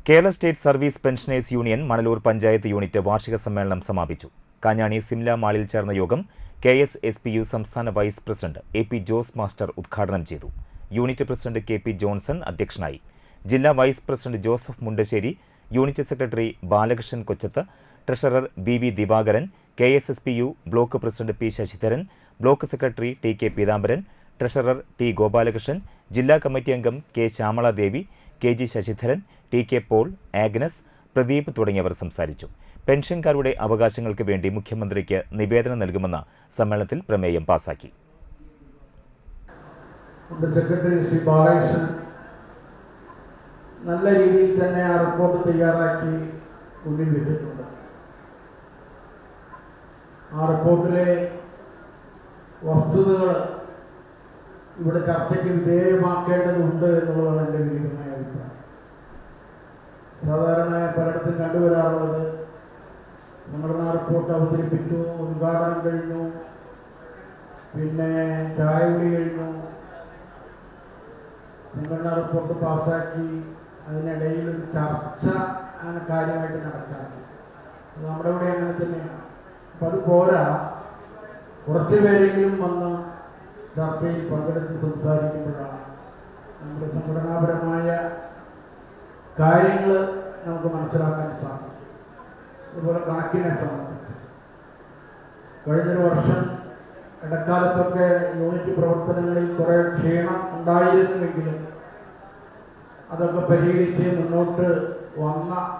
Kerala state service pensioners union Manalur panchayat unit വാർഷിക സമ്മേളനം സമാപിച്ചു. കാഞ്ഞാണി സിംല മാളിൽ ചേർന്ന യോഗം KSSPU സംസ്ഥാന vice president AP Jose master ഉദ്ഘാടനം ചെയ്തു. യൂണിറ്റ് പ്രസിഡന്റ് KP ജോൺസൺ അധ്യക്ഷനായി. ജില്ലാ vice president Joseph Mundassery, unit secretary Balakrishnan Kochath, treasurer BV Divakaran, KSSPU block president P Sasidharan, block secretary TK Peethambaran, treasurer T Gopalakrishnan, ജില്ലാ കമ്മിറ്റി അംഗം K Shyamaladevi, KG Sasidharan, TK Paul, Agnes, Pradeep തുടങ്ങിയവർ സംസാരിച്ചു. പെൻഷൻകാരുടെ അവകാശങ്ങൾക്ക് വേണ്ടി മുഖ്യമന്ത്രിക്ക് നിവേദനം നൽകുമെന്ന സമ്മേളനത്തിൽ പ്രമേയം പാസാക്കി. സെക്രട്ടറി ശ്രീ ബാലകൃഷ്ണൻ നല്ല രീതിയിൽ തന്നെ ആ റിപ്പോർട്ട് തയ്യാറാക്കി മുന്നിൽ വെച്ചിട്ടുണ്ട്. ആ റിപ്പോർട്ടിലെ വസ്തുതകൾ ഇവിടെ ചർച്ചയ്ക്ക് വിധേയമാക്കേണ്ടതുണ്ട് എന്നുള്ളതാണ് എൻ്റെ വിനീതമായ അഭിപ്രായം. സാധാരണ പലയിടത്തും കണ്ടുവരാറുള്ളത് സംഘടനാ റിപ്പോർട്ട് അവതരിപ്പിച്ചു, ഉദ്ഘാടനം കഴിഞ്ഞു, പിന്നെ ചായകുടി കഴിഞ്ഞു, സംഘടനാ റിപ്പോർട്ട് പാസ്സാക്കി, അതിനിടയിൽ ഒരു ചർച്ച അങ്ങനെ കാര്യമായിട്ട് നടക്കാറ്. നമ്മുടെ ഇവിടെ അങ്ങനെ തന്നെയാണ്. അപ്പം അത് പോരാ, കുറച്ച് പേരെങ്കിലും വന്ന് ചർച്ചയിൽ പങ്കെടുത്ത് സംസാരിക്കുമ്പോഴാണ് നമ്മുടെ സംഘടനാപരമായ കാര്യങ്ങൾ നമുക്ക് മനസ്സിലാക്കാൻ സാധിക്കും. അതുപോലെ കണക്കിനെ സംബന്ധിച്ച് കഴിഞ്ഞൊരു വർഷം ഇടക്കാലത്തൊക്കെ യൂണിറ്റ് പ്രവർത്തനങ്ങളിൽ കുറേ ക്ഷീണം ഉണ്ടായിരുന്നുവെങ്കിലും അതൊക്കെ പരിഹരിച്ച് മുന്നോട്ട് വന്ന